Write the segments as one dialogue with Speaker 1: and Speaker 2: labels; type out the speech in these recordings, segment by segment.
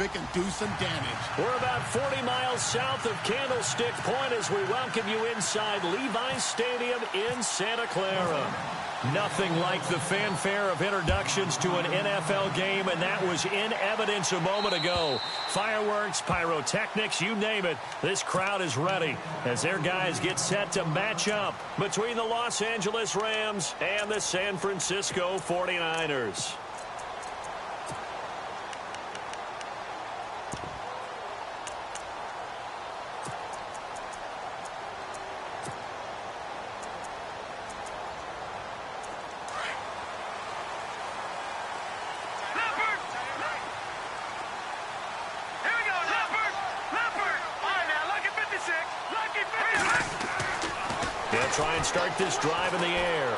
Speaker 1: they can do some damage.
Speaker 2: We're about 40 miles south of Candlestick Point as we welcome you inside Levi's Stadium in Santa Clara. Nothing like the fanfare of introductions to an NFL game, and that was in evidence a moment ago. Fireworks, pyrotechnics, you name it. This crowd is ready as their guys get set to match up between the Los Angeles Rams and the San Francisco 49ers. Try and start this drive in the air.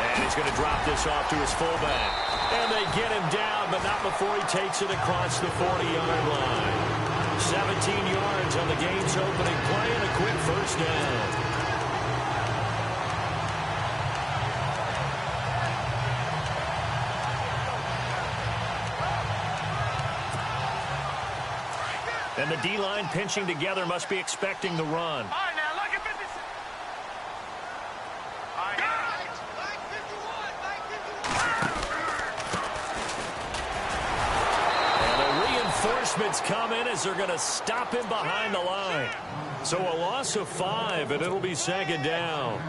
Speaker 2: And he's going to drop this off to his fullback. And they get him down, but not before he takes it across the 40-yard line. 17 yards on the game's opening play and a quick first down. And the D-line pinching together must be expecting the run. Reinforcements come in as they're going to stop him behind the line. So a loss of 5, and it'll be second down.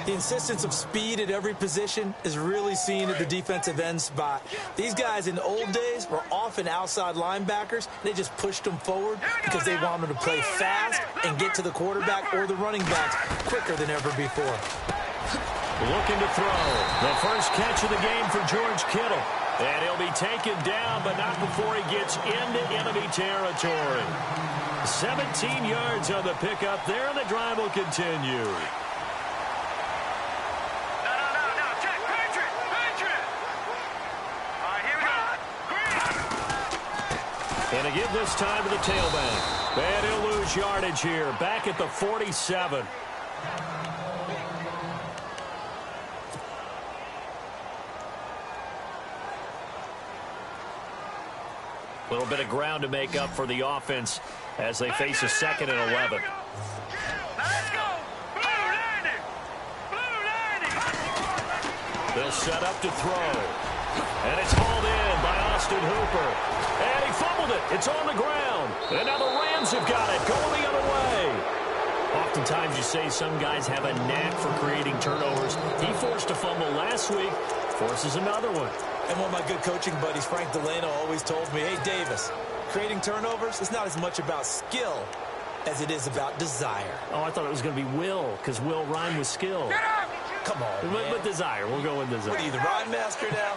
Speaker 3: The insistence of speed at every position is really seen at the defensive end spot. These guys in the old days were often outside linebackers. They just pushed them forward because they wanted to play fast and get to the quarterback or the running backs quicker than ever before.
Speaker 2: Looking to throw. The first catch of the game for George Kittle. And he'll be taken down, but not before he gets into enemy territory. 17 yards on the pickup there, and the drive will continue. And to give this time to the tailback. And he'll lose yardage here, back at the 47. A little bit of ground to make up for the offense as they face a 2nd and 11. They'll set up to throw. And it's hauled in by Austin Hooper. And he fumbled it. It's on the ground. And now the Rams have got it going the other way. Oftentimes you say some guys have a knack for creating turnovers. He forced a fumble last week, forces another one.
Speaker 3: And one of my good coaching buddies, Frank Delano, always told me, hey, Davis, creating turnovers is not as much about skill as it is about desire.
Speaker 2: Oh, I thought it was going to be will, because will rhyme with skill.
Speaker 3: Come on, man.
Speaker 2: But desire. We'll go with desire.
Speaker 3: What are you, the rhyme master now?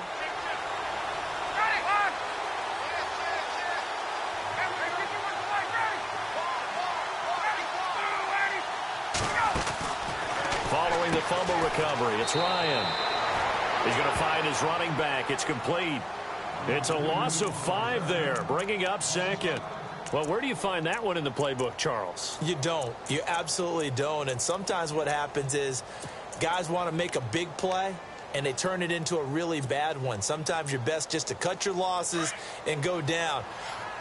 Speaker 2: Following the fumble recovery, it's Ryan. He's going to find his running back. It's complete. It's a loss of 5 there, bringing up 2nd. Well, where do you find that one in the playbook, Charles?
Speaker 3: You don't. You absolutely don't. And sometimes what happens is guys want to make a big play, and they turn it into a really bad one. Sometimes you're best just to cut your losses and go down.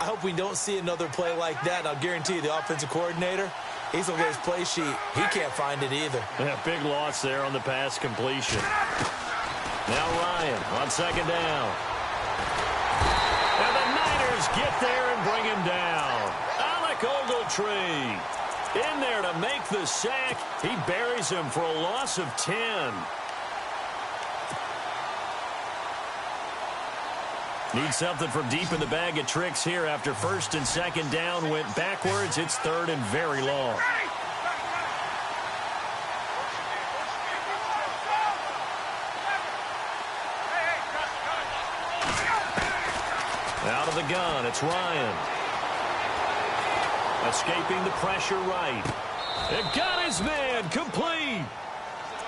Speaker 3: I hope we don't see another play like that, and I'll guarantee you the offensive coordinator, he's over his play sheet. He can't find it either.
Speaker 2: Yeah, big loss there on the pass completion. Now Ryan on 2nd down. And the Niners get there and bring him down. Alec Ogletree in there to make the sack. He buries him for a loss of 10. Need something from deep in the bag of tricks here after 1st and 2nd down went backwards. It's 3rd and very long. Out of the gun, it's Ryan. Escaping the pressure right. It got his man, complete.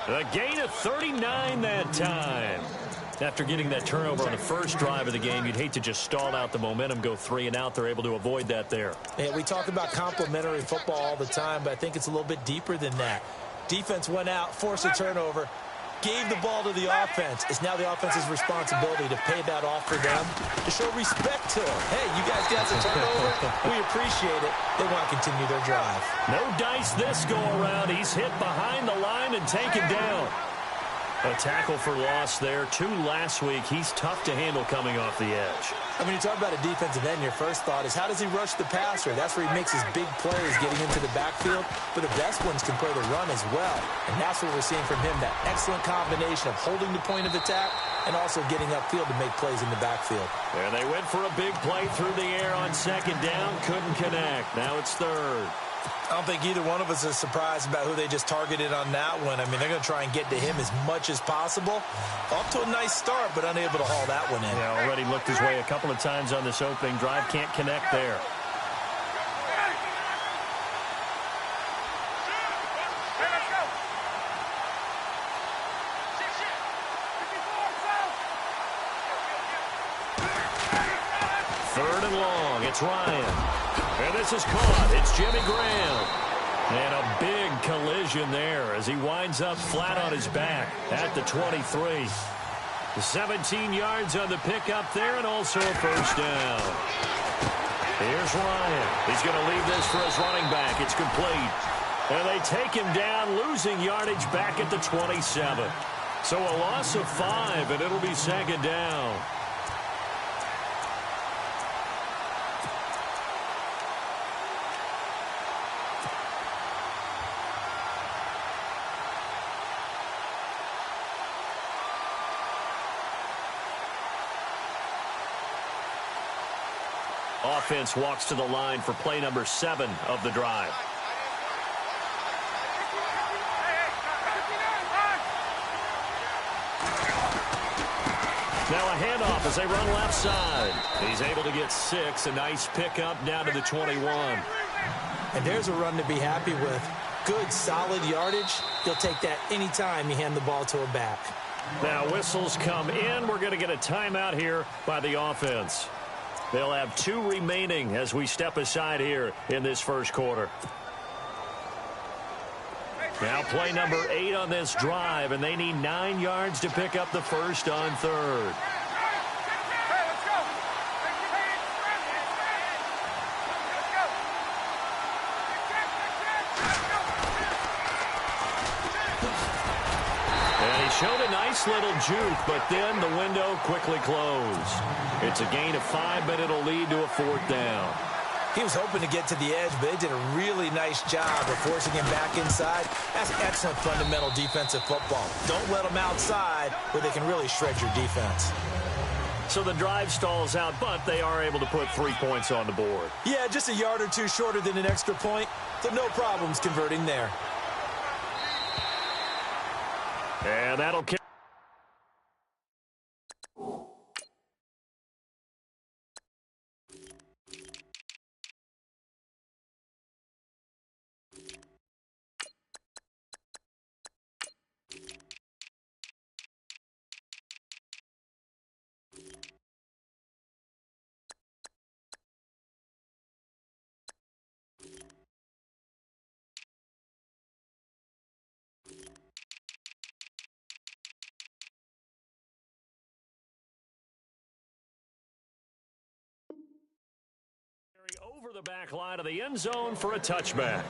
Speaker 2: A gain of 39 that time. After getting that turnover on the first drive of the game, you'd hate to just stall out the momentum, go 3 and out. They're able to avoid that there.
Speaker 3: Yeah, we talk about complementary football all the time, but I think it's a little bit deeper than that. Defense went out, forced a turnover, gave the ball to the offense. It's now the offense's responsibility to pay that off for them, to show respect to them. Hey, you guys got the turnover. We appreciate it. They want to continue their drive.
Speaker 2: No dice this go-around. He's hit behind the line and taken down. A tackle for loss there. 2 last week. He's tough to handle coming off the edge.
Speaker 3: When you talk about a defensive end, your first thought is, how does he rush the passer? That's where he makes his big plays getting into the backfield. But the best ones can play the run as well. And that's what we're seeing from him, that excellent combination of holding the point of attack and also getting upfield to make plays in the backfield.
Speaker 2: There they went for a big play through the air on second down. Couldn't connect. Now it's third.
Speaker 3: I don't think either one of us is surprised about who they just targeted on that one. They're going to try and get to him as much as possible. Off to a nice start, but unable to haul that one in.
Speaker 2: Yeah, already looked his way a couple of times on this opening drive. Can't connect there. Third and long. It's Ryan. And this is caught. It's Jimmy Graham. And a big collision there as he winds up flat on his back at the 23. 17 yards on the pickup there and also a first down. Here's Ryan. He's going to leave this for his running back. It's complete. And they take him down, losing yardage back at the 27. So a loss of 5, and it'll be second down. Offense walks to the line for play number 7 of the drive. Now a handoff as they run left side. He's able to get 6. A nice pickup down to the 21.
Speaker 3: And there's a run to be happy with. Good, solid yardage. He'll take that anytime you hand the ball to a back.
Speaker 2: Now whistles come in. We're going to get a timeout here by the offense. They'll have 2 remaining as we step aside here in this first quarter. Now play number 8 on this drive, and they need 9 yards to pick up the first on third. Showed a nice little juke, but then the window quickly closed. It's a gain of 5, but it'll lead to a 4th down.
Speaker 3: He was hoping to get to the edge, but they did a really nice job of forcing him back inside. That's excellent fundamental defensive football. Don't let them outside where they can really shred your defense.
Speaker 2: So the drive stalls out, but they are able to put 3 points on the board.
Speaker 3: Yeah, just a yard or 2 shorter than an extra point, so no problems converting there.
Speaker 2: And that'll kick. Over the back line of the end zone for a touchback.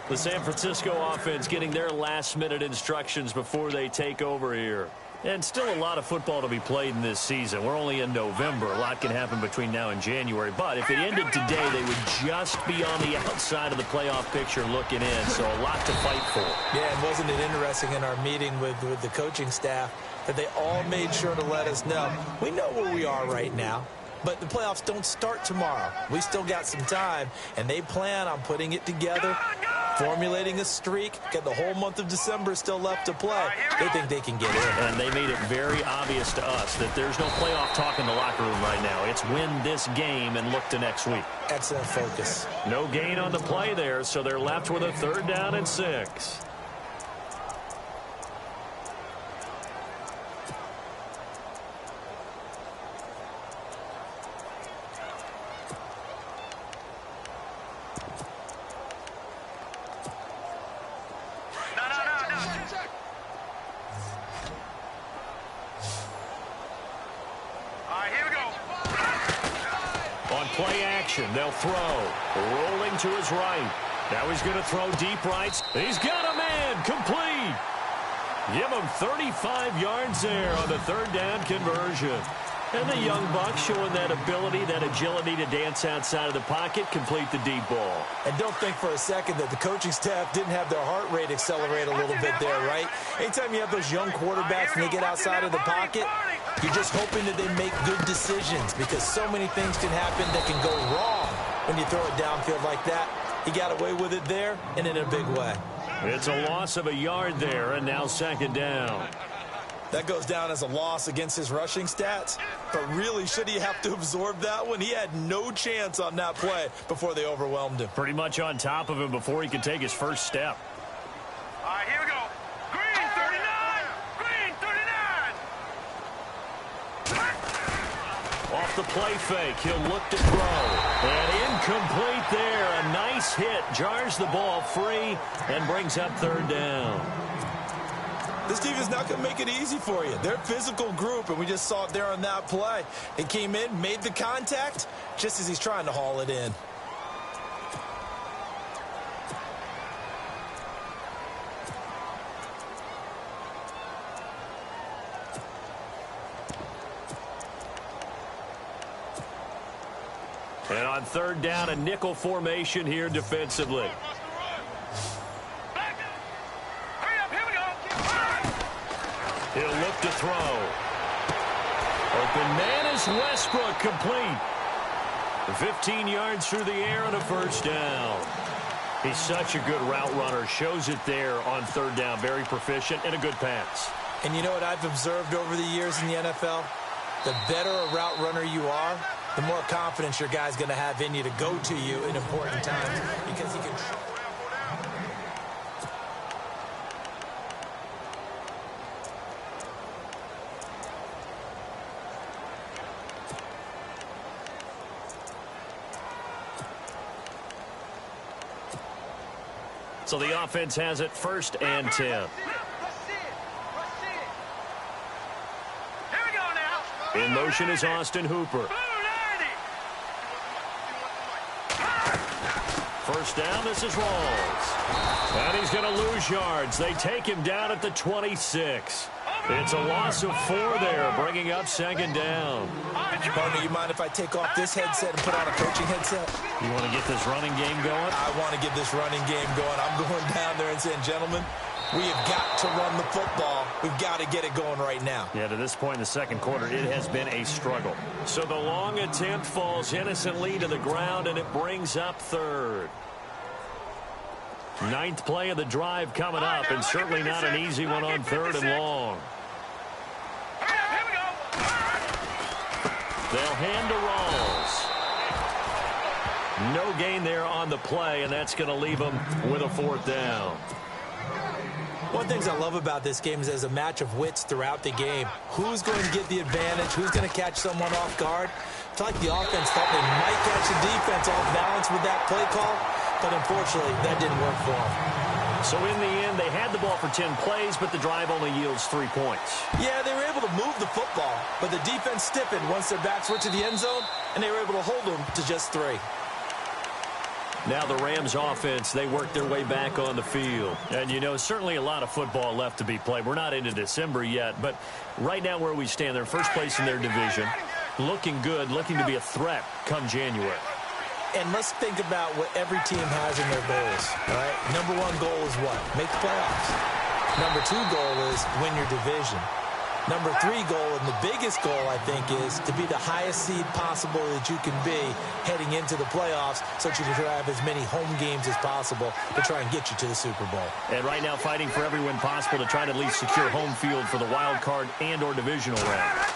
Speaker 2: The San Francisco offense getting their last-minute instructions before they take over here. And still a lot of football to be played in this season. We're only in November. A lot can happen between now and January. But if it ended today, they would just be on the outside of the playoff picture looking in. So a lot to fight for.
Speaker 3: Yeah, and wasn't it interesting in our meeting with the coaching staff that they all made sure to let us know, we know where we are right now. But the playoffs don't start tomorrow. We still got some time, and they plan on putting it together, formulating a streak, got the whole month of December still left to play. They think they can get in.
Speaker 2: And they made it very obvious to us that there's no playoff talk in the locker room right now. It's win this game and look to next week.
Speaker 3: Excellent focus.
Speaker 2: No gain on the play there, so they're left with a 3rd down and 6. Play action. They'll throw. Rolling to his right. Now he's going to throw deep right. He's got a man. Complete. Give him 35 yards there on the third down conversion. And the young buck showing that ability, that agility to dance outside of the pocket, complete the deep ball.
Speaker 3: And don't think for a second that the coaching staff didn't have their heart rate accelerate a little bit there, right? Anytime you have those young quarterbacks and they get outside of the pocket, you're just hoping that they make good decisions because so many things can happen that can go wrong when you throw it downfield like that. He got away with it there and in a big way.
Speaker 2: It's a loss of a yard there, and now second down.
Speaker 3: That goes down as a loss against his rushing stats. But really, should he have to absorb that one? He had no chance on that play before they overwhelmed him.
Speaker 2: Pretty much on top of him before he could take his first step.
Speaker 1: All right, here we go. Green 39. Green 39.
Speaker 2: Off the play fake, he'll look to throw. And incomplete there. A nice hit. Jars the ball free and brings up third down.
Speaker 3: This team is not going to make it easy for you. They're a physical group, and we just saw it there on that play. It came in, made the contact, just as he's trying to haul it in.
Speaker 2: And on third down, a nickel formation here defensively. He'll look to throw. Open man is Westbrook, complete. 15 yards through the air and a first down. He's such a good route runner. Shows it there on third down. Very proficient and a good pass.
Speaker 3: And you know what I've observed over the years in the NFL? The better a route runner you are, the more confidence your guy's going to have in you to go to you in important times because he can...
Speaker 2: So the offense has it first and 10. In motion is Austin Hooper. First down, this is Rawls. And he's going to lose yards. They take him down at the 26. It's a loss of 4 there, bringing up second down.
Speaker 3: Partner, you mind if I take off this headset and put on a coaching headset?
Speaker 2: You want to get this running game going?
Speaker 3: I want to get this running game going. I'm going down there and saying, gentlemen, we have got to run the football. We've got to get it going right now.
Speaker 2: Yeah, to this point in the second quarter, it has been a struggle. So the long attempt falls innocently to the ground, and it brings up third. 9th play of the drive coming up, and certainly not an easy one on third and long. They'll hand to Rawls. No gain there on the play, and that's going to leave them with a fourth down.
Speaker 3: One of the things I love about this game is there's a match of wits throughout the game. Who's going to get the advantage? Who's going to catch someone off guard? I feel like the offense thought they might catch the defense off balance with that play call, but unfortunately, that didn't work for them.
Speaker 2: So in the end, they had the ball for 10 plays, but the drive only yields 3 points.
Speaker 3: Yeah, they were able to move the football, but the defense stiffened once their backs were to the end zone, and they were able to hold them to just 3.
Speaker 2: Now the Rams offense, they work their way back on the field. And, you know, certainly a lot of football left to be played. We're not into December yet, but right now where we stand, they're first place in their division. Looking good, looking to be a threat come January.
Speaker 3: And let's think about what every team has in their goals, all right? Number 1 goal is what? Make the playoffs. Number 2 goal is win your division. Number 3 goal, and the biggest goal, I think, is to be the highest seed possible that you can be heading into the playoffs so that you can have as many home games as possible to try and get you to the Super Bowl.
Speaker 2: And right now fighting for every win possible to try to at least secure home field for the wild card and or divisional round.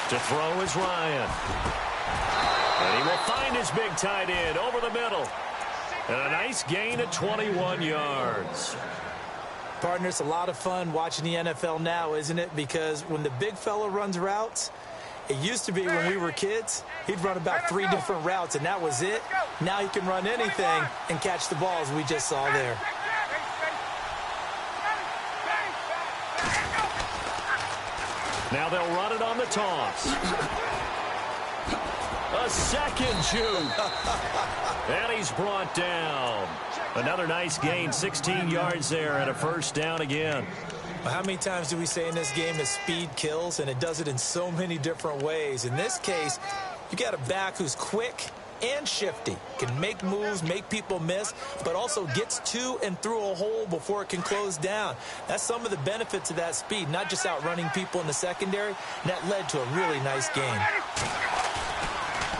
Speaker 2: To throw is Ryan. And he will find his big tight end over the middle. And a nice gain of 21 yards.
Speaker 3: Partner, it's a lot of fun watching the NFL now, isn't it? Because when the big fella runs routes, it used to be when we were kids, he'd run about 3 different routes, and that was it. Now he can run anything and catch the balls we just saw there.
Speaker 2: Now they'll run it on the toss. a second juke. And he's brought down. Another nice gain, 16 yards there and a first down again.
Speaker 3: How many times do we say in this game that speed kills, and it does it in so many different ways? In this case, you got a back who's quick and shifty, can make moves, make people miss, but also gets to and through a hole before it can close down. That's some of the benefits of that speed, not just outrunning people in the secondary. And that led to a really nice game.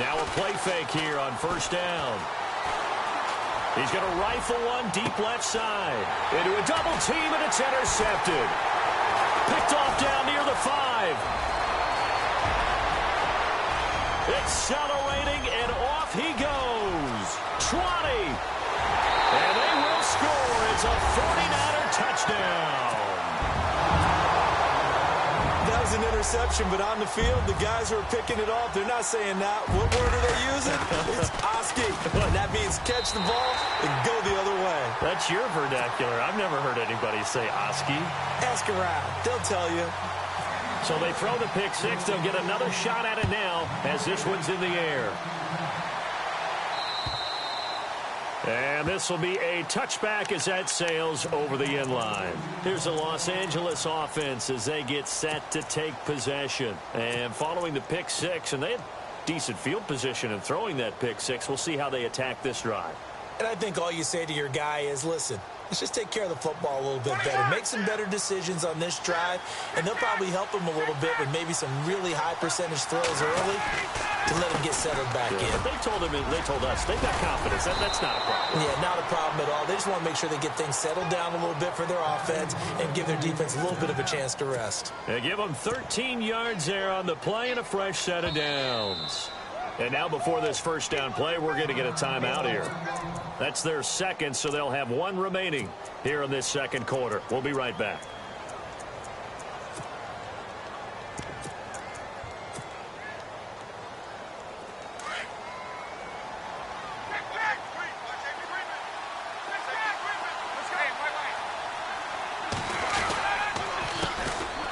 Speaker 2: Now a play fake here on first down. He's going to rifle one deep left side. Into a double team, and it's intercepted. Picked off down near the 5. Accelerating, and off he goes. 20. And they will score. It's a 49er touchdown.
Speaker 3: That was an interception, but on the field, the guys who are picking it off, they're not saying that. What word are they using? It's Oski. And that means catch the ball and go the other way.
Speaker 2: That's your vernacular. I've never heard anybody say Oski.
Speaker 3: Ask around. They'll tell you.
Speaker 2: So they throw the pick six. They'll get another shot at it now as this one's in the air. And this will be a touchback as that sails over the end line. Here's the Los Angeles offense as they get set to take possession. And following the pick six, and they had decent field position in throwing that pick six. We'll see how they attack this drive.
Speaker 3: And I think all you say to your guy is, listen, let's just take care of the football a little bit better. Make some better decisions on this drive, and they'll probably help him a little bit with maybe some really high percentage throws early to let him get settled back in.
Speaker 2: But they told us they've got confidence. That's not a problem.
Speaker 3: Yeah, not a problem at all. They just want to make sure they get things settled down a little bit for their offense and give their defense a little bit of a chance to rest.
Speaker 2: They give them 13 yards there on the play and a fresh set of downs. And now before this first down play, we're going to get a timeout here. That's their second, so they'll have one remaining here in this second quarter. We'll be right back.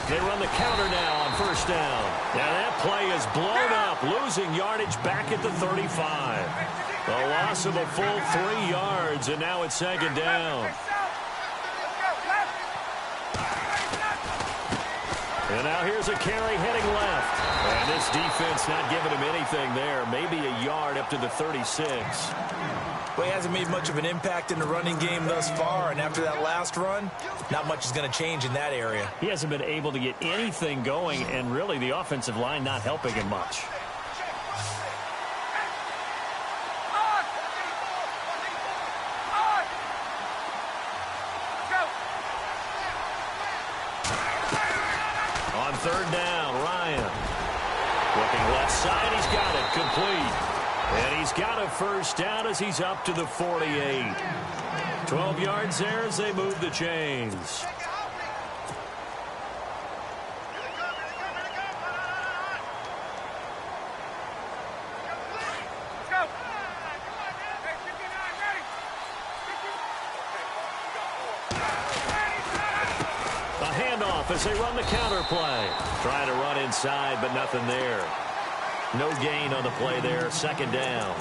Speaker 2: They run the counter now on first down. Now that play is blown up, losing yardage back at the 35. A loss of a full 3 yards, and now it's second down. And now here's a carry heading left. And this defense not giving him anything there. Maybe a yard up to the 36.
Speaker 3: Well, he hasn't made much of an impact in the running game thus far, and after that last run, not much is going to change in that area.
Speaker 2: He hasn't been able to get anything going, and really the offensive line not helping him much. On third down, Ryan. Looking left side, he's got it, complete. And he's got a first down as he's up to the 48. 12 yards there as they move the chains. A handoff as they run the counter play. Trying to run inside, but nothing there. No gain on the play there, second down.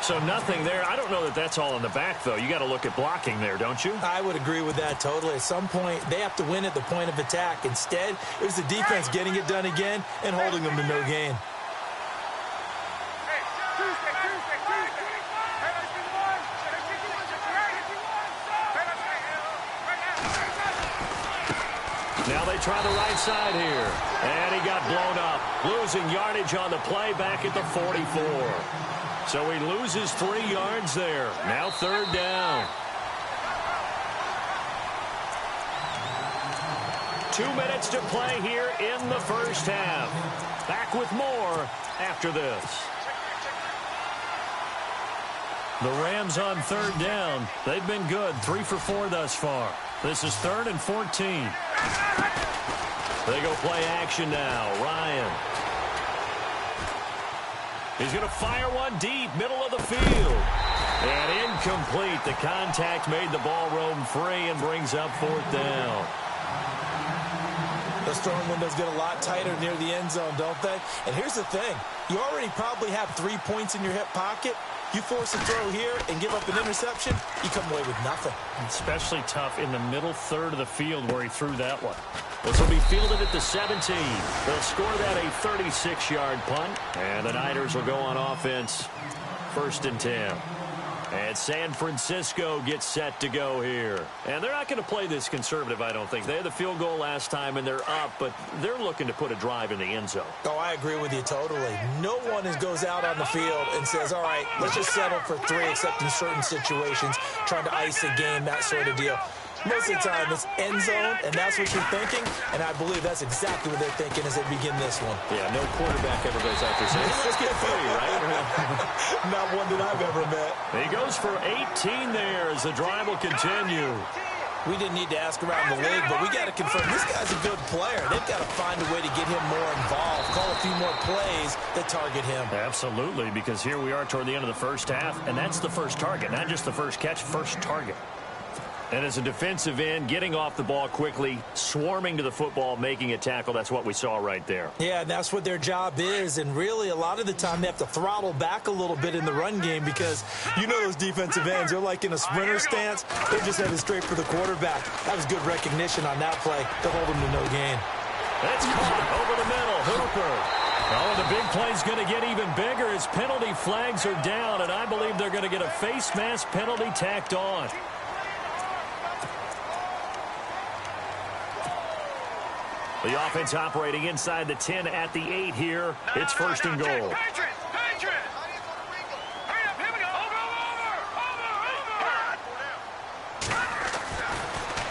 Speaker 2: So nothing there. I don't know that that's all in the back, though. You got to look at blocking there, don't you?
Speaker 3: I would agree with that totally. At some point, they have to win at the point of attack. Instead, it was the defense getting it done again and holding them to no gain.
Speaker 2: Now they try the right side here. And he got blown up. Losing yardage on the play back at the 44. So he loses 3 yards there. Now third down. 2 minutes to play here in the first half. Back with more after this. The Rams on third down. They've been good. 3 for 4 thus far. This is 3rd and 14. They go play action now. Ryan. He's going to fire one deep, middle of the field. And incomplete. The contact made the ball roam free and brings up 4th down.
Speaker 3: Those throwing windows get a lot tighter near the end zone, don't they? And here's the thing. You already probably have 3 points in your hip pocket. You force a throw here and give up an interception, you come away with nothing.
Speaker 2: Especially tough in the middle third of the field where he threw that one. This will be fielded at the 17. They'll score that a 36-yard punt. And the Niners will go on offense. 1st and 10. And San Francisco gets set to go here. And they're not going to play this conservative, I don't think. They had the field goal last time, and they're up, but they're looking to put a drive in the end zone.
Speaker 3: Oh, I agree with you totally. No one goes out on the field and says, all right, let's just settle for 3, except in certain situations, trying to ice a game, that sort of deal. Most of the time, it's end zone, and that's what you're thinking, and I believe that's exactly what they're thinking as they begin this one.
Speaker 2: Yeah, no quarterback ever goes out there saying, let's get 3, right?
Speaker 3: Not one that I've ever met.
Speaker 2: He goes for 18 there as the drive will continue.
Speaker 3: We didn't need to ask around the league, but we got to confirm this guy's a good player. They've got to find a way to get him more involved, call a few more plays that target him.
Speaker 2: Absolutely, because here we are toward the end of the first half, and that's the first target, not just the first catch, first target. And as a defensive end, getting off the ball quickly, swarming to the football, making a tackle, that's what we saw right there.
Speaker 3: Yeah, and that's what their job is. And really, a lot of the time, they have to throttle back a little bit in the run game because you know those defensive ends, they're like in a sprinter stance. They're just headed straight for the quarterback. That was good recognition on that play to hold them to no gain.
Speaker 2: That's caught over the middle. Hooper. Oh, the big play's going to get even bigger as penalty flags are down, and I believe they're going to get a face mask penalty tacked on. The offense operating inside the 10 at the 8 here. It's 1st and goal.
Speaker 1: Patriots! Patriots! Hurry up, here we go! Over!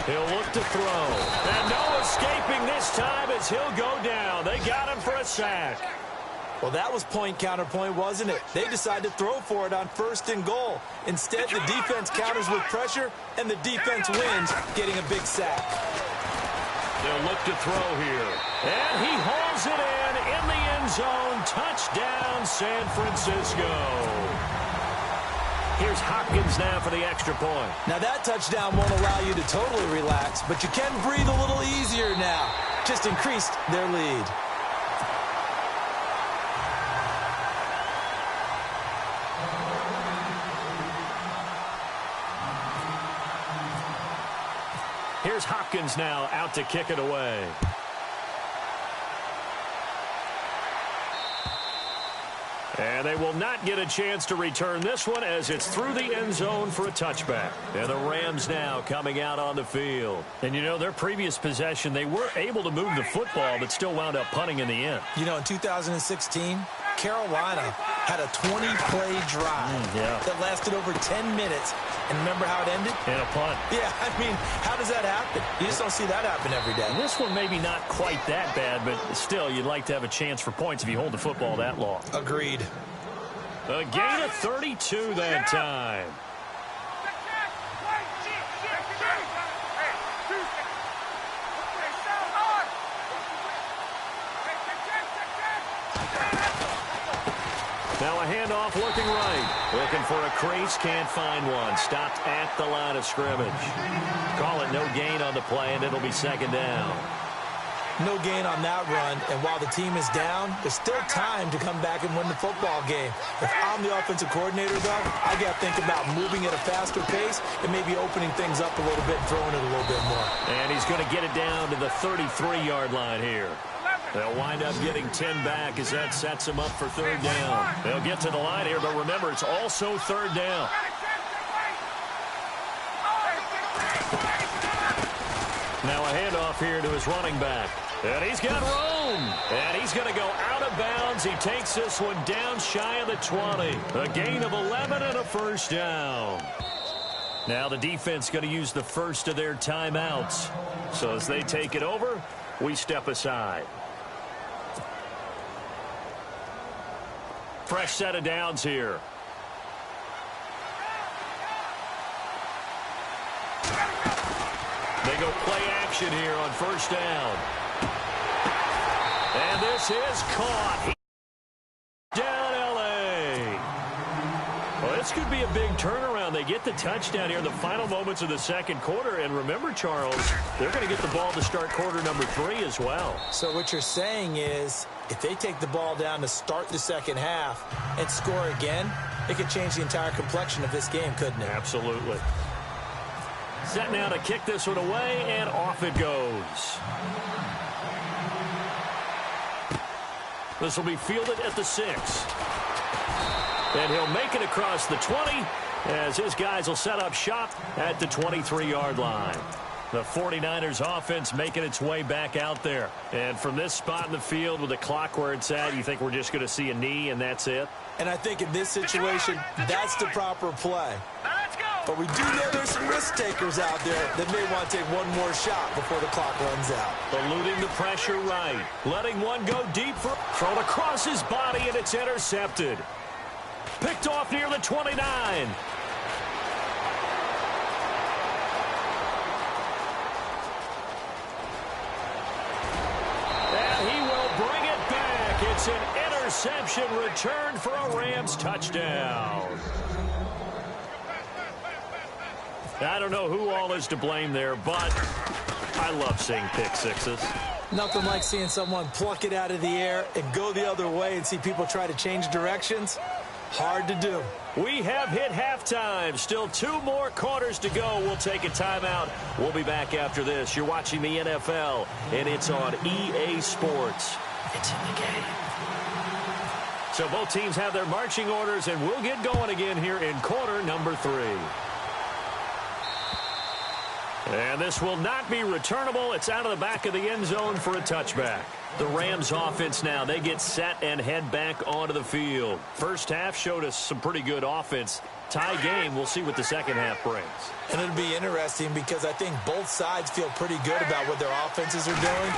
Speaker 2: He'll look to throw. And no escaping this time as he'll go down. They got him for a sack.
Speaker 3: Well, that was point counterpoint, wasn't it? They decided to throw for it on 1st and goal. Instead, the defense counters with pressure, and the defense wins, getting a big sack.
Speaker 2: They'll look to throw here. And he hauls it in the end zone. Touchdown, San Francisco. Here's Hopkins now for the extra point.
Speaker 3: Now, that touchdown won't allow you to totally relax, but you can breathe a little easier now. Just increased their lead.
Speaker 2: Here's Hopkins now out to kick it away. And they will not get a chance to return this one as it's through the end zone for a touchback. And the Rams now coming out on the field. And, you know, their previous possession, they were able to move the football but still wound up punting in the end.
Speaker 3: You know, in 2016, Carolina had a 20-play drive that lasted over 10 minutes. And remember how it ended?
Speaker 2: And a punt.
Speaker 3: Yeah, I mean, how does that happen? You just don't see that happen every day.
Speaker 2: And this one maybe not quite that bad, but still, you'd like to have a chance for points if you hold the football that long.
Speaker 3: Agreed.
Speaker 2: A gain of 32 that time. Now a handoff looking right. Looking for a crease, can't find one. Stopped at the line of scrimmage. Call it no gain on the play, and it'll be 2nd down.
Speaker 3: No gain on that run, and while the team is down, there's still time to come back and win the football game. If I'm the offensive coordinator, though, I got to think about moving at a faster pace and maybe opening things up a little bit and throwing it a little bit more.
Speaker 2: And he's going to get it down to the 33-yard line here. They'll wind up getting 10 back as that sets them up for 3rd down. They'll get to the line here, but remember, it's also 3rd down. Now a handoff here to his running back. And he's got room. And he's going to go out of bounds. He takes this one down shy of the 20. A gain of 11 and a 1st down. Now the defense going to use the first of their timeouts. So as they take it over, we step aside. Fresh set of downs here. They go play action here on 1st down. And this is caught. Down L.A. Well, this could be a big turnaround touchdown. They get the touchdown here in the final moments of the second quarter. And remember, Charles, they're going to get the ball to start quarter number 3 as well.
Speaker 3: So what you're saying is if they take the ball down to start the second half and score again, it could change the entire complexion of this game, couldn't it?
Speaker 2: Absolutely. Set now to kick this one away, and off it goes. This will be fielded at the 6. And he'll make it across the 20 as his guys will set up shop at the 23-yard line. The 49ers offense making its way back out there. And from this spot in the field with the clock where it's at, you think we're just going to see a knee and that's it?
Speaker 3: And I think in this situation, that's the proper play. But we do know there's some risk takers out there that may want to take one more shot before the clock runs out.
Speaker 2: Eluding the pressure right. Letting one go deep for thrown across his body, and it's intercepted. Picked off near the 29. And he will bring it back. It's an interception returned for a Rams touchdown. I don't know who all is to blame there, but I love seeing pick sixes.
Speaker 3: Nothing like seeing someone pluck it out of the air and go the other way and see people try to change directions. Hard to do.
Speaker 2: We have hit halftime. Still 2 more quarters to go. We'll take a timeout. We'll be back after this. You're watching the NFL, and it's on EA Sports. It's in the game. So both teams have their marching orders, and we'll get going again here in quarter number 3. And this will not be returnable. It's out of the back of the end zone for a touchback. The Rams offense now, they get set and head back onto the field. First half showed us some pretty good offense. Tie game, we'll see what the second half brings.
Speaker 3: And it'll be interesting because I think both sides feel pretty good about what their offenses are doing.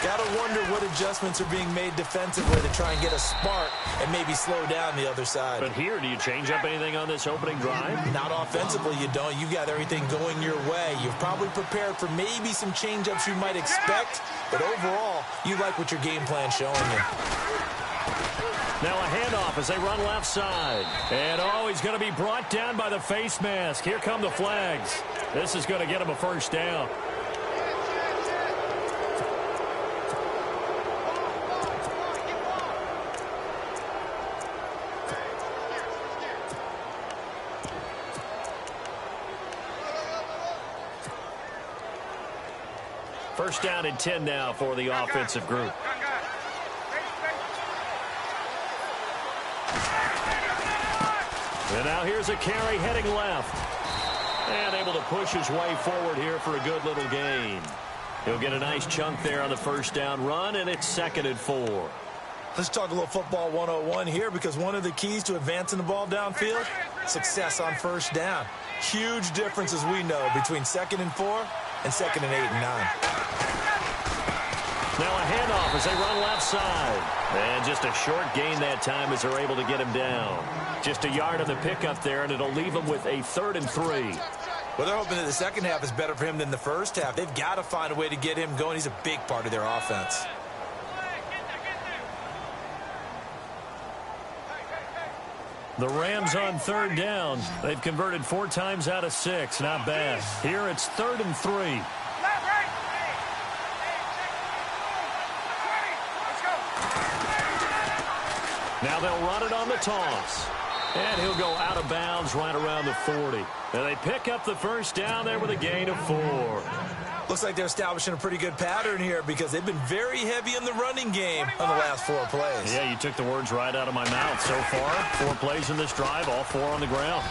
Speaker 3: Got to wonder what adjustments are being made defensively to try and get a spark and maybe slow down the other side.
Speaker 2: But here, do you change up anything on this opening drive?
Speaker 3: Not offensively, you don't. You've got everything going your way. You've probably prepared for maybe some change-ups you might expect, but overall, you like what your game plan's showing you.
Speaker 2: Now a handoff as they run left side. And, oh, he's going to be brought down by the face mask. Here come the flags. This is going to get him a first down. First down and 10 now for the offensive group. And now here's a carry heading left. And able to push his way forward here for a good little gain. He'll get a nice chunk there on the first down run, and it's 2nd and 4.
Speaker 3: Let's talk a little football 101 here, because one of the keys to advancing the ball downfield, success on first down. Huge difference, as we know, between 2nd and 4 and 2nd and 8 and 9.
Speaker 2: Now a handoff as they run left side. And just a short gain that time as they're able to get him down. Just a yard on the pickup there, and it'll leave him with a 3rd and 3.
Speaker 3: Well, they're hoping that the second half is better for him than the first half. They've got to find a way to get him going. He's a big part of their offense.
Speaker 2: The Rams on 3rd down. They've converted 4 times out of 6. Not bad. Here it's 3rd and 3. Now they'll run it on the toss. And he'll go out of bounds right around the 40. And they pick up the first down there with a gain of 4.
Speaker 3: Looks like they're establishing a pretty good pattern here, because they've been very heavy in the running game on the last 4 plays.
Speaker 2: Yeah, you took the words right out of my mouth. So far, 4 plays in this drive, all 4 on the ground.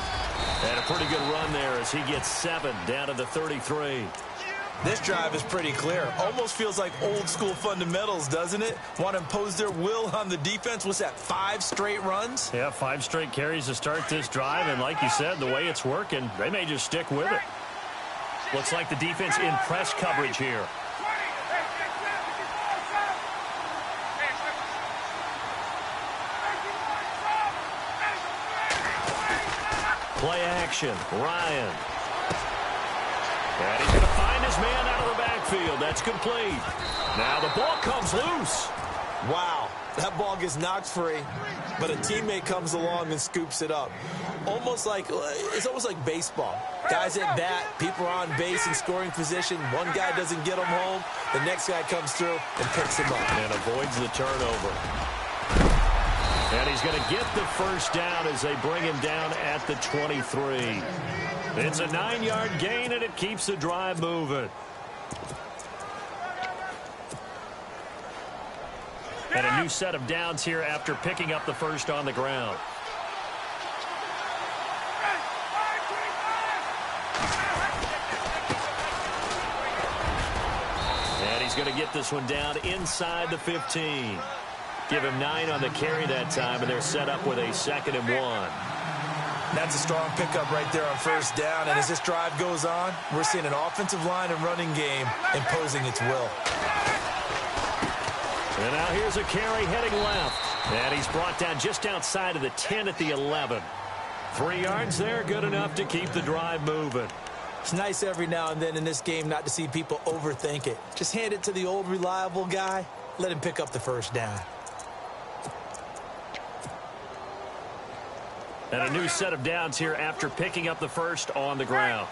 Speaker 2: And a pretty good run there as he gets 7 down to the 33.
Speaker 3: This drive is pretty clear. Almost feels like old school fundamentals, doesn't it? Want to impose their will on the defense. What's that, 5 straight runs?
Speaker 2: Yeah, 5 straight carries to start this drive. And like you said, the way it's working, they may just stick with it. Looks like the defense in press coverage here. Play action. Ryan. And he's going to find his man out of the backfield. That's complete. Now the ball comes loose.
Speaker 3: Wow. That ball gets knocked free, but a teammate comes along and scoops it up. It's almost like baseball. Guys at bat, people are on base in scoring position. One guy doesn't get him home. The next guy comes through and picks him up.
Speaker 2: And avoids the turnover. And he's going to get the first down as they bring him down at the 23. It's a 9-yard gain, and it keeps the drive moving. And a new set of downs here after picking up the first on the ground. And he's going to get this one down inside the 15. Give him 9 on the carry that time, and they're set up with a 2nd and 1.
Speaker 3: That's a strong pickup right there on first down, and as this drive goes on, we're seeing an offensive line and running game imposing its will.
Speaker 2: And now here's a carry heading left. And he's brought down just outside of the 10 at the 11. 3 yards there, good enough to keep the drive moving.
Speaker 3: It's nice every now and then in this game not to see people overthink it. Just hand it to the old reliable guy. Let him pick up the first down.
Speaker 2: And a new set of downs here after picking up the first on the ground.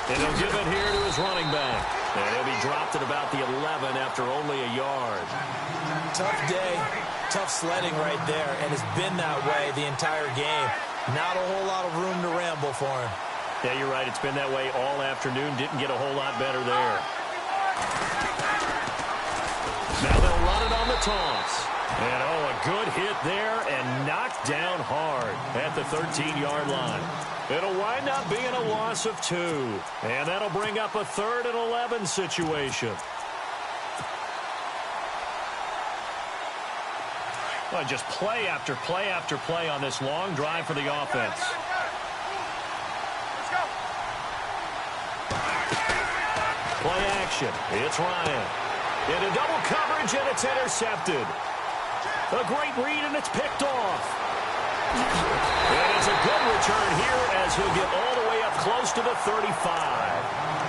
Speaker 2: And he'll give it here to his running back. And he'll be dropped at about the 11 after only a yard.
Speaker 3: Tough day, tough sledding right there, and it's been that way the entire game. Not a whole lot of room to ramble for him.
Speaker 2: Yeah, you're right. It's been that way all afternoon. Didn't get a whole lot better there. Now they'll run it on the toss. And, a good hit there and knocked down hard at the 13-yard line. It'll wind up being a loss of 2. And that'll bring up a 3rd and 11 situation. Well, just play after play after play on this long drive for the offense. Play action. It's Ryan. Into double coverage, and it's intercepted. A great read, and it's picked off. And it's a good return here as he'll get all the way up close to the 35.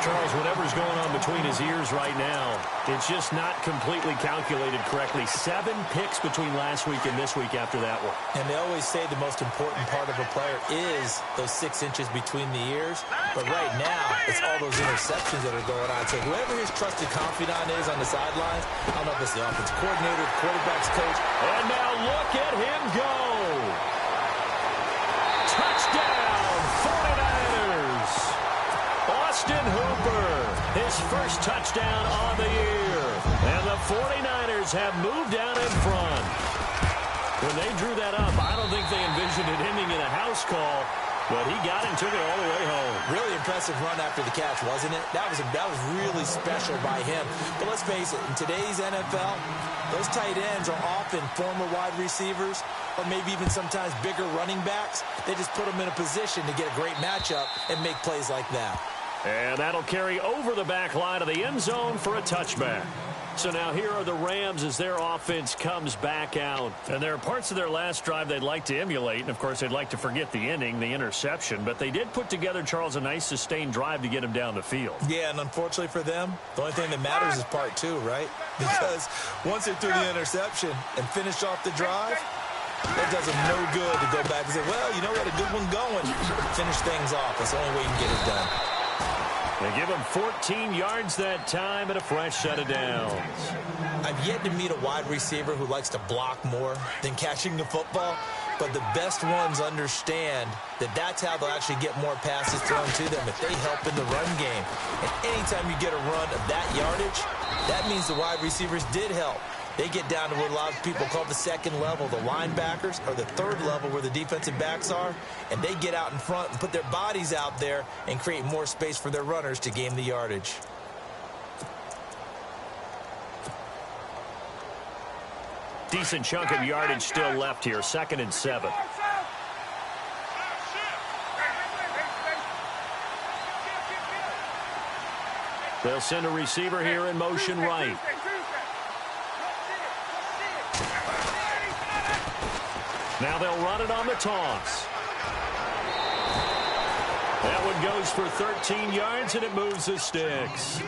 Speaker 2: Charles, whatever's going on between his ears right now, it's just not completely calculated correctly. 7 picks between last week and this week after that one.
Speaker 3: And they always say the most important part of a player is those 6 inches between the ears. But right now, it's all those interceptions that are going on. So whoever his trusted confidant is on the sidelines, I don't know if it's the offensive coordinator, the quarterback's coach.
Speaker 2: And now look at him go. Touchdown, 49ers. Austin Hooper, his first touchdown on the year. And the 49ers have moved out in front. When they drew that up, I don't think they envisioned it ending in a house call, but he got it and took it all the way home.
Speaker 3: Really impressive run after the catch, wasn't it? That was really special by him. But let's face it, in today's NFL, those tight ends are often former wide receivers or maybe even sometimes bigger running backs. They just put them in a position to get a great matchup and make plays like that.
Speaker 2: And that'll carry over the back line of the end zone for a touchback. So now here are the Rams as their offense comes back out. And there are parts of their last drive they'd like to emulate. And, of course, they'd like to forget the ending, the interception. But they did put together, Charles, a nice sustained drive to get him down the field.
Speaker 3: Yeah, and unfortunately for them, the only thing that matters is part 2, right? Because once they threw the interception and finished off the drive, that does them no good to go back and say, well, you know, we had a good one going. Finish things off. That's the only way you can get it done.
Speaker 2: They give him 14 yards that time and a fresh set of downs.
Speaker 3: I've yet to meet a wide receiver who likes to block more than catching the football, but the best ones understand that that's how they'll actually get more passes thrown to them if they help in the run game. And anytime you get a run of that yardage, that means the wide receivers did help. They get down to what a lot of people call the second level, the linebackers, or the third level where the defensive backs are, and they get out in front and put their bodies out there and create more space for their runners to gain the yardage.
Speaker 2: Decent chunk of yardage still left here, 2nd and 7. They'll send a receiver here in motion right. Now they'll run it on the toss. That one goes for 13 yards, and it moves the sticks.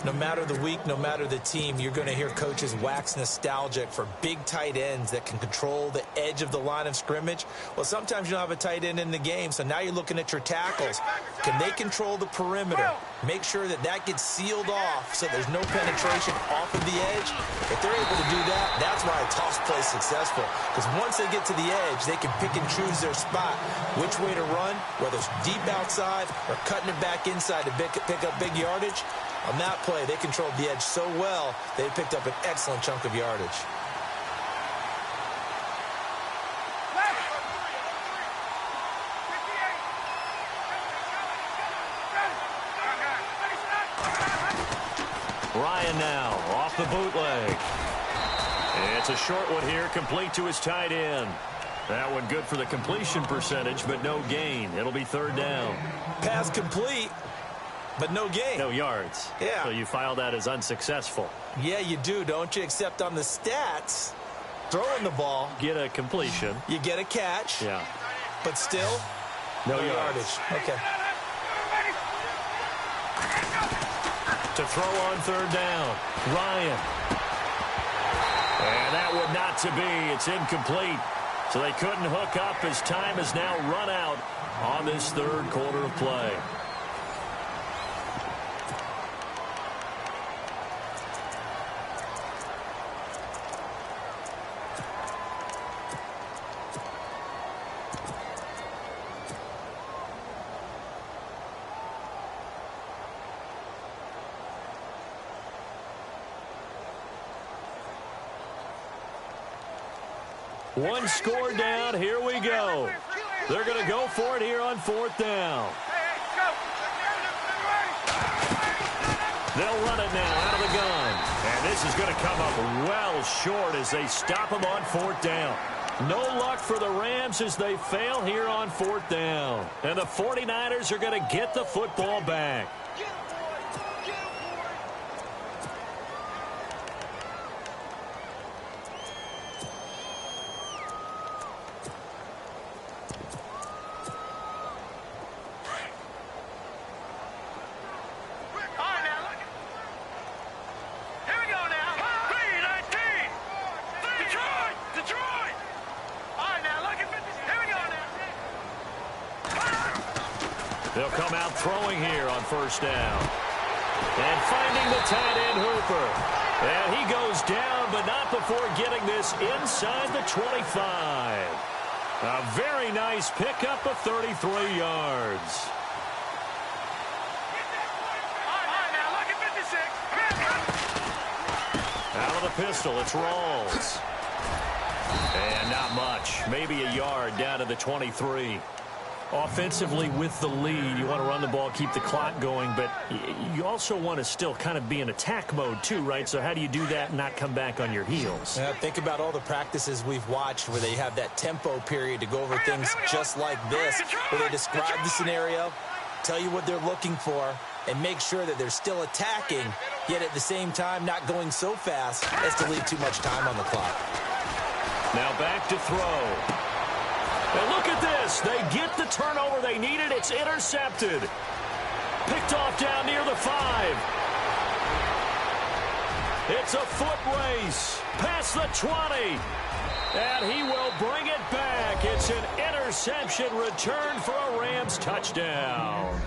Speaker 3: No matter the week, no matter the team, you're going to hear coaches wax nostalgic for big tight ends that can control the edge of the line of scrimmage. Well, sometimes you don't have a tight end in the game, so now you're looking at your tackles. Can they control the perimeter? Make sure that that gets sealed off so there's no penetration off of the edge. If they're able to do that, that's why a toss play is successful. Because once they get to the edge, they can pick and choose their spot, which way to run, whether it's deep outside or cutting it back inside to pick up big yardage. On that play, they controlled the edge so well, they picked up an excellent chunk of yardage.
Speaker 2: Ryan now off the bootleg. It's a short one here, complete to his tight end. That one good for the completion percentage, but no gain. It'll be third down.
Speaker 3: Pass complete, but no gain.
Speaker 2: No yards.
Speaker 3: Yeah.
Speaker 2: So you file that as unsuccessful.
Speaker 3: Yeah, you do, don't you? Except on the stats, throwing the ball,
Speaker 2: Get a completion.
Speaker 3: you get a catch,
Speaker 2: Yeah.
Speaker 3: but still,
Speaker 2: No
Speaker 3: no
Speaker 2: yards.
Speaker 3: yardage. Okay.
Speaker 2: To throw on third down. Ryan. And that would not to be. It's incomplete. So they couldn't hook up as time has now run out on this third quarter of play. One score down. Here we go. They're going to go for it here on fourth down. They'll run it now out of the gun. And this is going to come up well short as they stop him on fourth down. No luck for the Rams as they fail here on fourth down. And the 49ers are going to get the football back. They'll come out throwing here on first down. And finding the tight end Hooper. And he goes down, but not before getting this inside the 25. A very nice pickup of 33 yards. Out of the pistol, it's Rawls. And not much. Maybe a yard down to the 23. Offensively with the lead, you want to run the ball, keep the clock going, but you also want to still kind of be in attack mode too, right? So how do you do that and not come back on your heels?
Speaker 3: Yeah, think about all the practices we've watched where they have that tempo period to go over things just like this, where they describe the scenario, tell you what they're looking for, and make sure that they're still attacking, yet at the same time not going so fast as to leave too much time on the clock.
Speaker 2: Now back to throw. And look at this. They get the turnover they needed. It's intercepted. Picked off down near the 5. It's a foot race. Past the 20. And he will bring it back. It's an interception return for a Rams touchdown.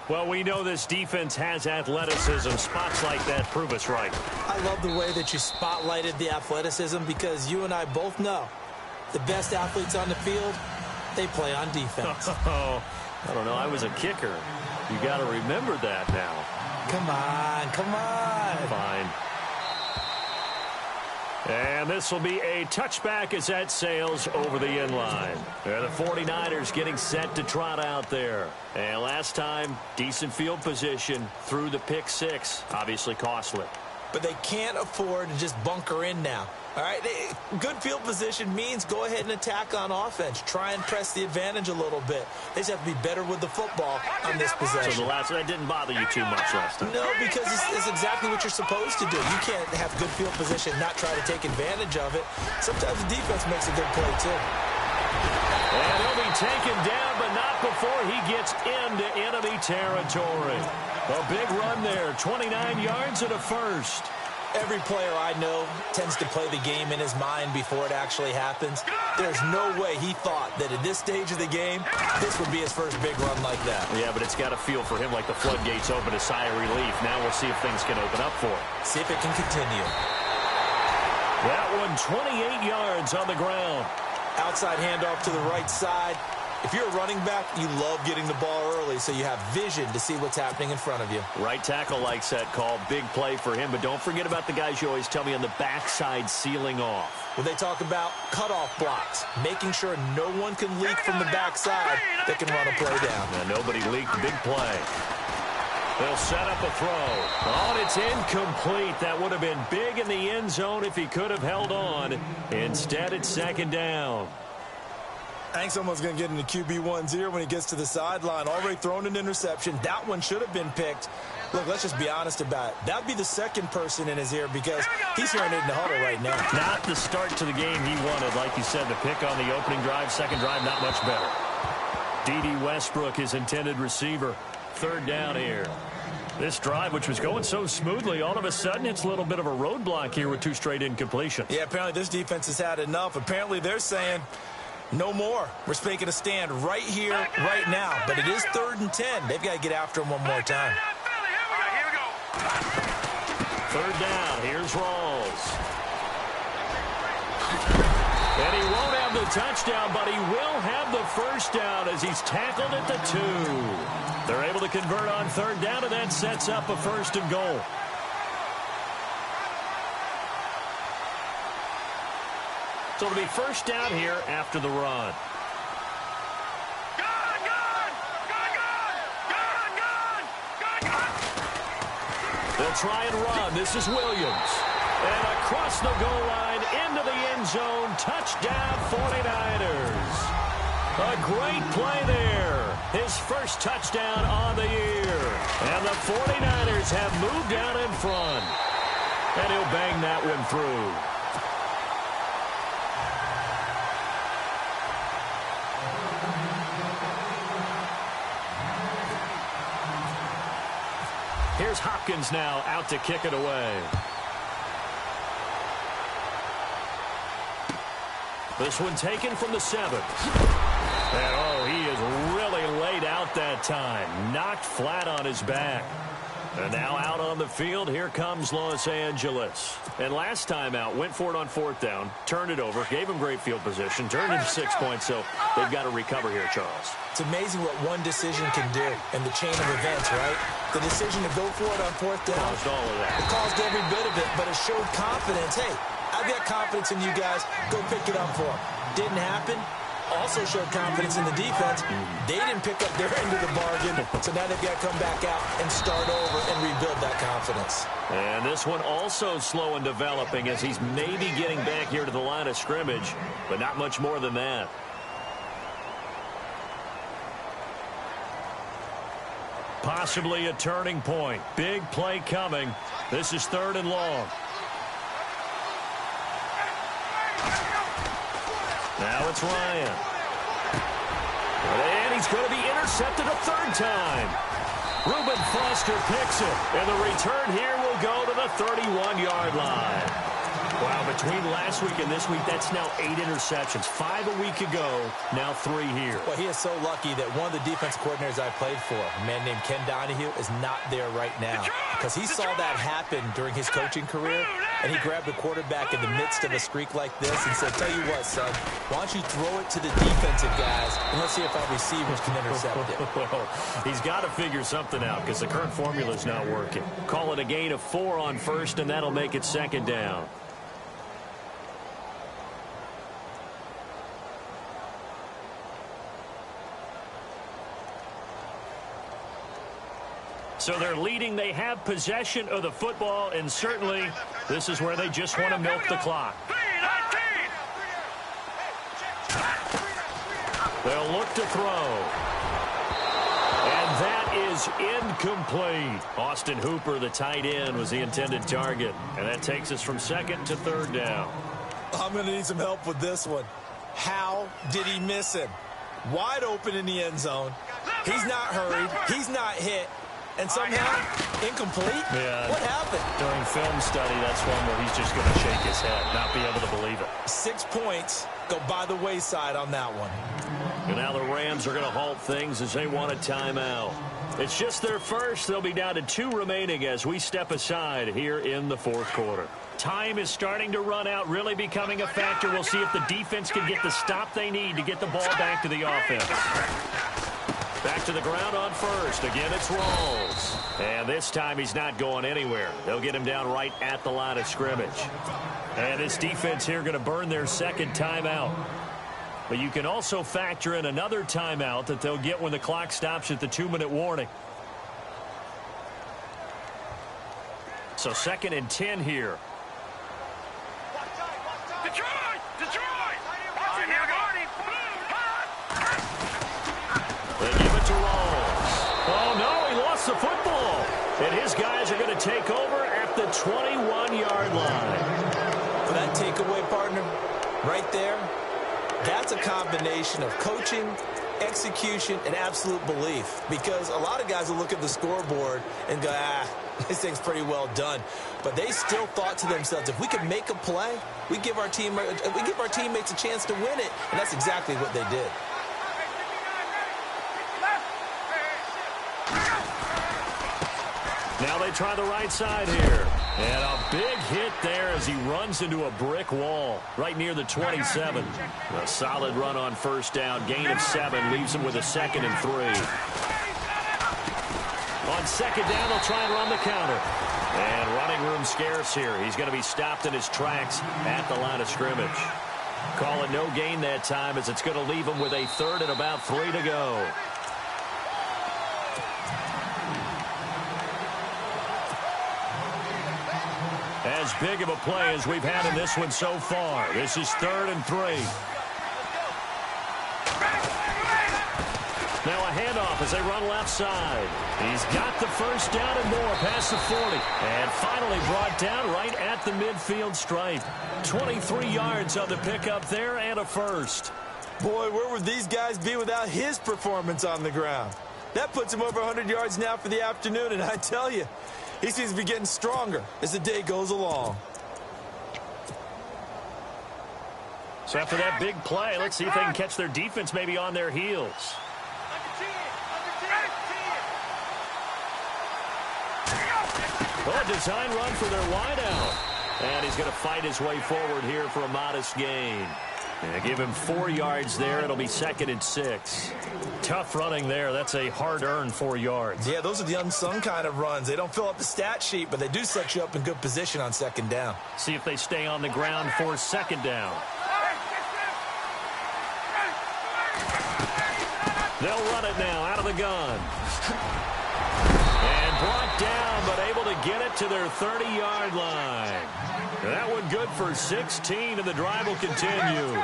Speaker 2: Well, we know this defense has athleticism. Spots like that prove us right.
Speaker 3: I love the way that you spotlighted the athleticism because you and I both know the best athletes on the field, they play on defense.
Speaker 2: Oh, I don't know. I was a kicker. You got to remember that now.
Speaker 3: Come on, come on.
Speaker 2: Fine. And this will be a touchback as that sails over the end line. The 49ers getting set to trot out there. And last time, decent field position through the pick 6. Obviously costly.
Speaker 3: But they can't afford to just bunker in now. All right, good field position means go ahead and attack on offense. Try and press the advantage a little bit. They just have to be better with the football on this possession.
Speaker 2: So that didn't bother you too much last time?
Speaker 3: No, because it's exactly what you're supposed to do. You can't have good field position, not try to take advantage of it. Sometimes the defense makes a good play, too.
Speaker 2: And he'll be taken down, but not before he gets into enemy territory. A big run there, 29 yards and a first.
Speaker 3: Every player I know tends to play the game in his mind before it actually happens. There's no way he thought that at this stage of the game, this would be his first big run like that.
Speaker 2: Yeah, but it's got to feel for him like the floodgates open, a sigh of relief. Now we'll see if things can open up for him.
Speaker 3: See if it can continue.
Speaker 2: That one 28 yards on the ground.
Speaker 3: Outside handoff to the right side. If you're a running back, you love getting the ball early so you have vision to see what's happening in front of you.
Speaker 2: Right tackle likes that call. Big play for him, but don't forget about the guys you always tell me on the backside sealing off.
Speaker 3: When they talk about cutoff blocks, making sure no one can leak from the backside that can run a play down.
Speaker 2: And nobody leaked. Big play. They'll set up a throw. Oh, and it's incomplete. That would have been big in the end zone if he could have held on. Instead, it's second down.
Speaker 3: I think someone's going to get into QB1-0 when he gets to the sideline. Already thrown an interception. That one should have been picked. Look, let's just be honest about it. That would be the second person in his ear because he's hearing it in the huddle right now.
Speaker 2: Not the start to the game he wanted. Like you said, the pick on the opening drive, second drive, not much better. D.D. Westbrook, his intended receiver. Third down here. This drive, which was going so smoothly, all of a sudden it's a little bit of a roadblock here with two straight incompletions.
Speaker 3: Yeah, apparently this defense has had enough. Apparently they're saying no more. We're making a stand right here, right now. But it is 3rd and 10. They've got to get after him one more time.
Speaker 1: All right, here we go.
Speaker 2: Third down. Here's Rawls. And he won't have the touchdown, but he will have the first down as he's tackled at the 2. They're able to convert on third down, and that sets up a first and goal. So it'll be first down here after the run. They'll try and run. This is Williams. And across the goal line, into the end zone, touchdown 49ers. A great play there. His first touchdown on the year. And the 49ers have moved out in front. And he'll bang that one through. Here's Hopkins now out to kick it away. This one taken from the 7th. And, oh, he is really laid out that time. Knocked flat on his back. And now out on the field, here comes Los Angeles. And last time out, went for it on 4th down, turned it over, gave him great field position, turned into 6 points, so they've got to recover here, Charles.
Speaker 3: It's amazing what one decision can do in the chain of events, right? The decision to go for it on 4th down.
Speaker 2: Caused all of that.
Speaker 3: It caused every bit of it, but it showed confidence. Hey, I've got confidence in you guys. Go pick it up for them. Didn't happen. Also showed confidence in the defense. They didn't pick up their end of the bargain, so now they've got to come back out and start over and rebuild that confidence.
Speaker 2: And this one also slow and developing as he's maybe getting back here to the line of scrimmage, but not much more than that. Possibly a turning point. Big play coming. This is 3rd and long. Now it's Ryan. And he's going to be intercepted a 3rd time. Reuben Foster picks it. And the return here will go to the 31-yard line. Wow, between last week and this week, that's now 8 interceptions. 5 a week ago, now 3 here.
Speaker 3: Well, he is so lucky that one of the defense coordinators I played for, a man named Ken Donahue, is not there right now. Because he saw that happen during his coaching career, and he grabbed the quarterback in the midst of a streak like this and said, tell you what, son, why don't you throw it to the defensive guys, and let's see if our receivers can intercept it.
Speaker 2: He's got to figure something out because the current formula is not working. Call it a gain of 4 on 1st, and that'll make it 2nd down. So they're leading. They have possession of the football, and certainly this is where they just want to milk the clock. They'll look to throw. And that is incomplete. Austin Hooper, the tight end, was the intended target. And that takes us from 2nd to 3rd down.
Speaker 3: I'm going to need some help with this one. How did he miss him? Wide open in the end zone. He's not hurried. He's not hit. And somehow, incomplete?
Speaker 2: Yeah.
Speaker 3: What happened?
Speaker 2: During film study, that's one where he's just going to shake his head, not be able to believe it.
Speaker 3: 6 points go by the wayside on that one.
Speaker 2: And now the Rams are going to halt things as they want a timeout. It's just their first. They'll be down to 2 remaining as we step aside here in the fourth quarter. Time is starting to run out, really becoming a factor. We'll see if the defense can get the stop they need to get the ball back to the offense. Back to the ground on first. Again, it's Rawls. And this time he's not going anywhere. They'll get him down right at the line of scrimmage. And this defense here going to burn their second timeout. But you can also factor in another timeout that they'll get when the clock stops at the 2-minute warning. So 2nd and 10 here.
Speaker 1: Detroit! Detroit! Watch it, here we go.
Speaker 2: They give it to Rawls. Oh, no, he lost the football. And his guys are going to take over at the 21-yard line.
Speaker 3: For that takeaway, partner, right there, that's a combination of coaching, execution, and absolute belief. Because a lot of guys will look at the scoreboard and go, this thing's pretty well done. But they still thought to themselves, if we can make a play, we give our teammates a chance to win it. And that's exactly what they did.
Speaker 2: Now they try the right side here. And a big hit there as he runs into a brick wall right near the 27. A solid run on first down. Gain of 7 leaves him with a 2nd and 3. On 2nd down, they'll try and run the counter. And running room scarce here. He's going to be stopped in his tracks at the line of scrimmage. Call it no gain that time as it's going to leave him with a 3rd and about 3 to go. As big of a play as we've had in this one so far. This is 3rd and 3. Now a handoff as they run left side. He's got the first down and more past the 40. And finally brought down right at the midfield stripe. 23 yards on the pickup there and a first.
Speaker 3: Boy, where would these guys be without his performance on the ground? That puts him over 100 yards now for the afternoon, and I tell you, he seems to be getting stronger as the day goes along.
Speaker 2: So after that big play, let's see if they can catch their defense maybe on their heels. Well, a design run for their wideout. And he's going to fight his way forward here for a modest gain. Yeah, give him 4 yards there. It'll be 2nd and 6. Tough running there. That's a hard-earned 4 yards.
Speaker 3: Yeah, those are the unsung kind of runs. They don't fill up the stat sheet, but they do set you up in good position on 2nd down.
Speaker 2: See if they stay on the ground for 2nd down. They'll run it now out of the gun. And brought down, but able to get it to their 30-yard line. That one good for 16, and the drive will continue.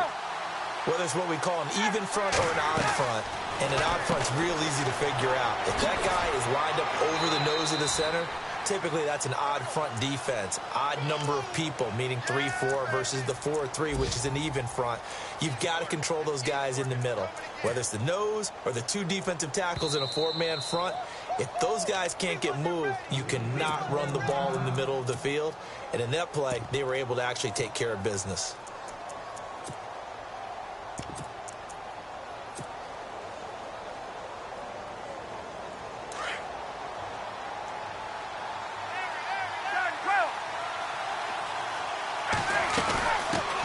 Speaker 3: Whether it's what we call an even front or an odd front, and an odd front's real easy to figure out. If that guy is lined up over the nose of the center, typically that's an odd front defense. Odd number of people, meaning 3-4 versus the 4-3, which is an even front. You've got to control those guys in the middle. Whether it's the nose or the 2 defensive tackles in a 4-man front, if those guys can't get moved, you cannot run the ball in the middle of the field. And in that play, they were able to actually take care of business.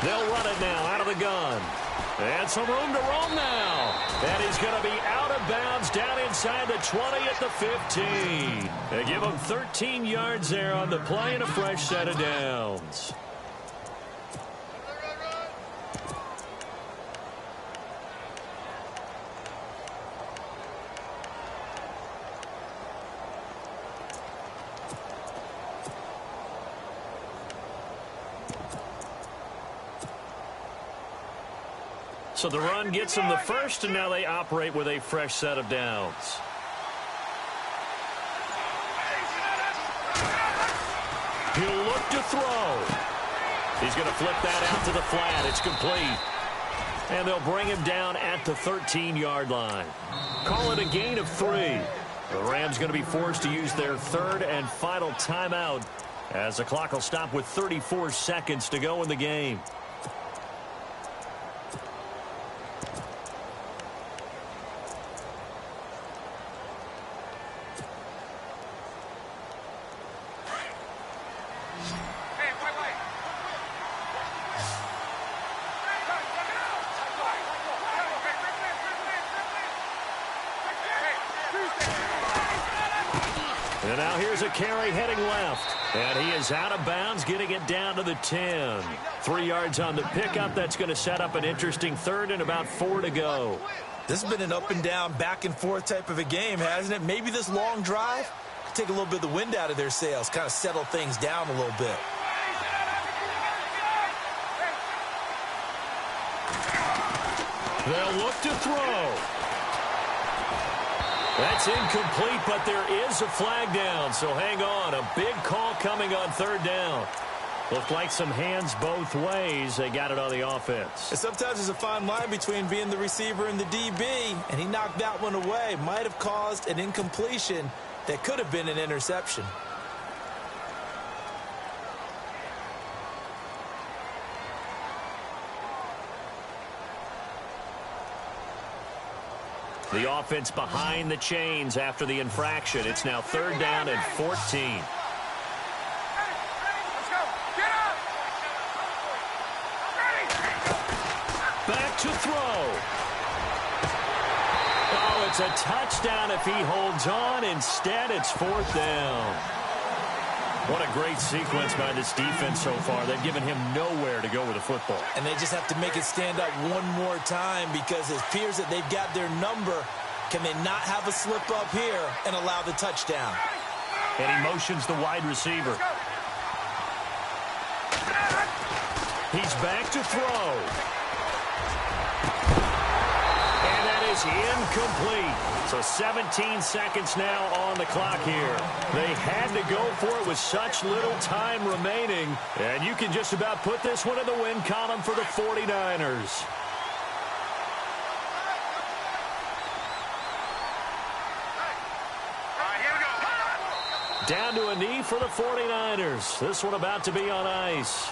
Speaker 2: They'll run it now out of the gun. And some room to roam now. And he's going to be out of bounds down inside the 20 at the 15. They give him 13 yards there on the play and a fresh set of downs. So the run gets them the first, and now they operate with a fresh set of downs. He'll look to throw. He's going to flip that out to the flat. It's complete. And they'll bring him down at the 13-yard line. Call it a gain of 3. The Rams going to be forced to use their third and final timeout as the clock will stop with 34 seconds to go in the game. And now here's a carry heading left. And he is out of bounds, getting it down to the 10. 3 yards on the pickup. That's going to set up an interesting third and about 4 to go.
Speaker 3: This has been an up and down, back and forth type of a game, hasn't it? Maybe this long drive could take a little bit of the wind out of their sails, kind of settle things down a little bit.
Speaker 2: They'll look to throw. That's incomplete, but there is a flag down, so hang on. A big call coming on third down. Looked like some hands both ways. They got it on the offense.
Speaker 3: And sometimes there's a fine line between being the receiver and the DB, and he knocked that one away. Might have caused an incompletion that could have been an interception.
Speaker 2: The offense behind the chains after the infraction. It's now third down and 14.
Speaker 1: Let's go. Get up.
Speaker 2: Back to throw. Oh, it's a touchdown if he holds on. Instead, it's fourth down. What a great sequence by this defense so far. They've given him nowhere to go with the football.
Speaker 3: And they just have to make it stand up one more time because it appears that they've got their number. Can they not have a slip up here and allow the touchdown?
Speaker 2: And he motions the wide receiver. He's back to throw. And that is incomplete. So 17 seconds now on the clock here. They had to go for it with such little time remaining. And you can just about put this one in the win column for the 49ers. Down to a knee for the 49ers. This one about to be on ice.